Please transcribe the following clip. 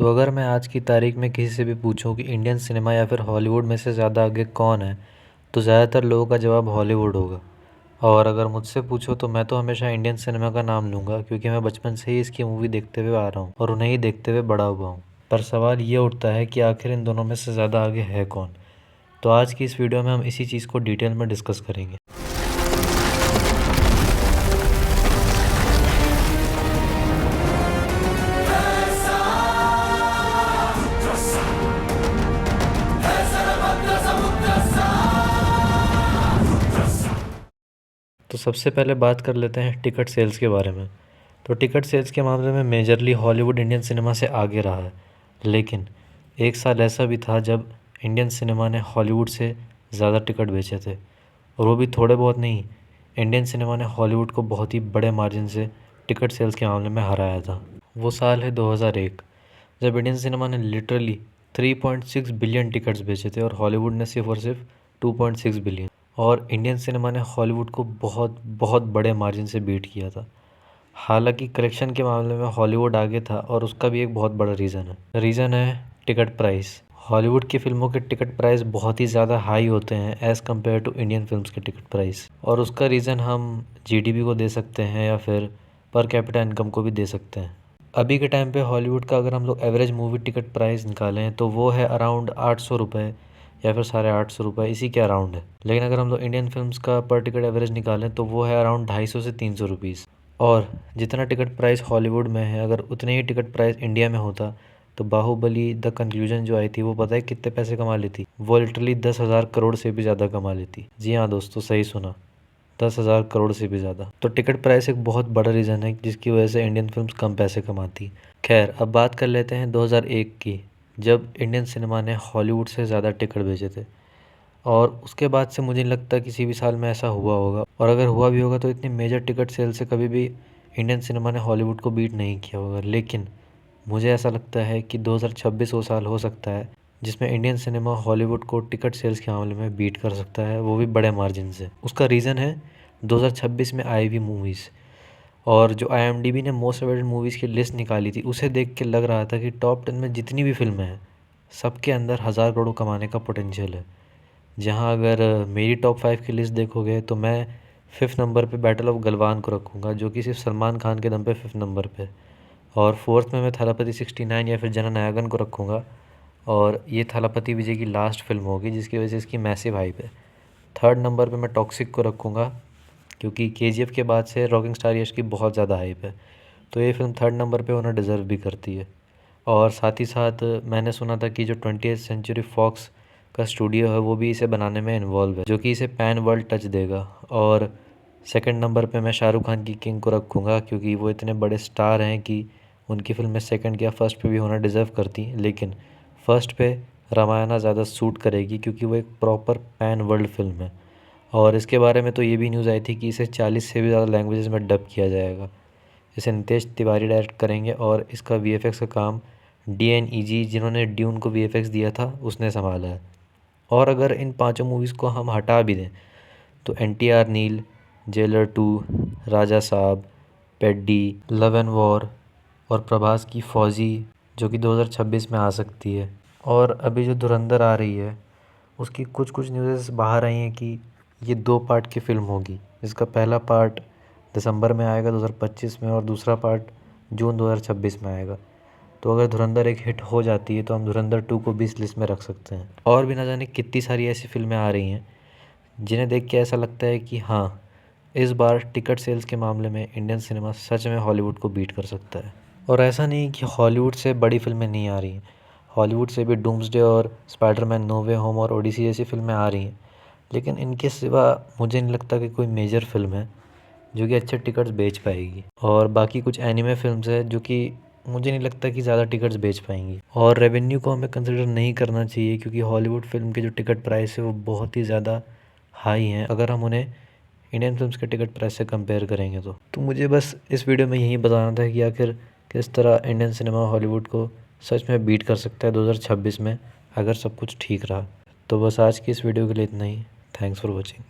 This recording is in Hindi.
तो अगर मैं आज की तारीख में किसी से भी पूछूं कि इंडियन सिनेमा या फिर हॉलीवुड में से ज़्यादा आगे कौन है, तो ज़्यादातर लोगों का जवाब हॉलीवुड होगा। और अगर मुझसे पूछो तो मैं तो हमेशा इंडियन सिनेमा का नाम लूँगा, क्योंकि मैं बचपन से ही इसकी मूवी देखते हुए आ रहा हूँ और उन्हें ही देखते हुए बड़ा हुआ हूँ। पर सवाल ये उठता है कि आखिर इन दोनों में से ज़्यादा आगे है कौन। तो आज की इस वीडियो में हम इसी चीज़ को डिटेल में डिस्कस करेंगे। तो सबसे पहले बात कर लेते हैं टिकट सेल्स के बारे में। तो टिकट सेल्स के मामले में मेजरली हॉलीवुड इंडियन सिनेमा से आगे रहा है, लेकिन एक साल ऐसा भी था जब इंडियन सिनेमा ने हॉलीवुड से ज़्यादा टिकट बेचे थे, और वो भी थोड़े बहुत नहीं। इंडियन सिनेमा ने हॉलीवुड को बहुत ही बड़े मार्जिन से टिकट सेल्स के मामले में हराया था। वो साल है 2001, जब इंडियन सिनेमा ने लिटरली 3.6 बिलियन टिकट्स बेचे थे और हॉलीवुड ने सिर्फ और सिर्फ 2.6 बिलियन। और इंडियन सिनेमा ने हॉलीवुड को बहुत बहुत बड़े मार्जिन से बीट किया था। हालांकि कलेक्शन के मामले में हॉलीवुड आगे था, और उसका भी एक बहुत बड़ा रीज़न है टिकट प्राइस। हॉलीवुड की फ़िल्मों के टिकट प्राइस बहुत ही ज़्यादा हाई होते हैं as compare to Indian films के टिकट प्राइस, और उसका रीज़न हम जीडीपी को दे सकते हैं या फिर पर कैपिटा इनकम को भी दे सकते हैं। अभी के टाइम पे हॉलीवुड का अगर हम लोग एवरेज मूवी टिकट प्राइस निकालें तो वो है अराउंड 800 रुपये या फिर 850 रुपये, इसी के अराउंड है। लेकिन अगर हम लोग इंडियन फिल्म्स का पर टिकट एवरेज निकालें तो वो है अराउंड 250 से 300 रुपीज़। और जितना टिकट प्राइस हॉलीवुड में है, अगर उतने ही टिकट प्राइस इंडिया में होता तो बाहुबली द कंक्लूजन जो आई थी वो पता है कितने पैसे कमा लेती? वो लिटरली 10,000 करोड़ से भी ज़्यादा कमा लेती। जी हाँ दोस्तों, सही सुना, 10,000 करोड़ से भी ज़्यादा। तो टिकट प्राइस एक बहुत बड़ा रीज़न है जिसकी वजह से इंडियन फिल्म्स कम पैसे कमाती। खैर, अब बात कर लेते हैं 2001 की, जब इंडियन सिनेमा ने हॉलीवुड से ज़्यादा टिकट बेचे थे। और उसके बाद से मुझे नहीं लगता किसी भी साल में ऐसा हुआ होगा, और अगर हुआ भी होगा तो इतनी मेजर टिकट सेल से कभी भी इंडियन सिनेमा ने हॉलीवुड को बीट नहीं किया होगा। लेकिन मुझे ऐसा लगता है कि 2026 वो साल हो सकता है जिसमें इंडियन सिनेमा हॉलीवुड को टिकट सेल्स के मामले में बीट कर सकता है, वो भी बड़े मार्जिन से। उसका रीज़न है 2026 में आई हुई मूवीज़। और जो IMDb ने मोस्ट अवेटेड मूवीज़ की लिस्ट निकाली थी, उसे देख के लग रहा था कि टॉप 10 में जितनी भी फिल्में हैं सबके अंदर 1000 करोड़ कमाने का पोटेंशियल है। जहां अगर मेरी टॉप 5 की लिस्ट देखोगे तो मैं 5th नंबर पे बैटल ऑफ गलवान को रखूँगा, जो कि सिर्फ सलमान खान के दम पे 5th नंबर पे। और 4th में मैं थलापति 69 या फिर जननायकन को रखूँगा, और ये थलापति विजय की लास्ट फिल्म होगी जिसकी वजह से इसकी मैसिव हाइप है। 3rd नंबर पे मैं टॉक्सिक को रखूँगा, क्योंकि KGF के बाद से रॉकिंग स्टार यश की बहुत ज़्यादा हाइप है, तो ये फिल्म 3rd नंबर पे होना डिज़र्व भी करती है। और साथ ही साथ मैंने सुना था कि जो 20th सेंचुरी फॉक्स का स्टूडियो है वो भी इसे बनाने में इन्वॉल्व है, जो कि इसे पैन वर्ल्ड टच देगा। और 2nd नंबर पे मैं शाहरुख खान की किंग को रखूँगा, क्योंकि वो इतने बड़े स्टार हैं कि उनकी फिल्में 2nd या 1st पे भी होना डिज़र्व करती, लेकिन 1st पे रामायणा ज़्यादा सूट करेगी क्योंकि वो एक प्रॉपर पैन वर्ल्ड फिल्म है। और इसके बारे में तो ये भी न्यूज़ आई थी कि इसे 40 से भी ज़्यादा लैंग्वेजेस में डब किया जाएगा। इसे नितेश तिवारी डायरेक्ट करेंगे, और इसका VFX का काम DNEG, जिन्होंने ड्यून को VFX दिया था, उसने संभाला है। और अगर इन पांचों मूवीज़ को हम हटा भी दें तो NTR नील, जेलर 2, राजा साहब, पेड्डी, लव एंड वॉर और प्रभास की फौजी, जो कि 2026 में आ सकती है। और अभी जो धुरंधर आ रही है उसकी कुछ कुछ न्यूज़ेस बाहर आई हैं कि ये 2 पार्ट की फ़िल्म होगी। इसका पहला पार्ट दिसंबर में आएगा 2025 में, और दूसरा पार्ट जून 2026 में आएगा। तो अगर धुरंधर एक हिट हो जाती है तो हम धुरंधर 2 को भी इस लिस्ट में रख सकते हैं। और भी ना जाने कितनी सारी ऐसी फिल्में आ रही हैं जिन्हें देख के ऐसा लगता है कि हाँ, इस बार टिकट सेल्स के मामले में इंडियन सिनेमा सच में हॉलीवुड को बीट कर सकता है। और ऐसा नहीं कि हॉलीवुड से बड़ी फिल्में नहीं आ रही हैं, हॉलीवुड से भी डूम्सडे और स्पाइडरमैन नो वे होम और ओडिसी जैसी फिल्में आ रही हैं। लेकिन इनके सिवा मुझे नहीं लगता कि कोई मेजर फिल्म है जो कि अच्छे टिकट्स बेच पाएगी। और बाकी कुछ एनिमे फिल्म्स है जो कि मुझे नहीं लगता कि ज़्यादा टिकट्स बेच पाएंगी। और रेवेन्यू को हमें कंसिडर नहीं करना चाहिए, क्योंकि हॉलीवुड फिल्म के जो टिकट प्राइस है वो बहुत ही ज़्यादा हाई हैं अगर हम उन्हें इंडियन फिल्म्स के टिकट प्राइस से कंपेयर करेंगे तो मुझे बस इस वीडियो में यही बताना था कि आखिर किस तरह इंडियन सिनेमा हॉलीवुड को सच में बीट कर सकता है 2026 में, अगर सब कुछ ठीक रहा। तो बस आज की इस वीडियो के लिए इतना ही। Thanks for watching.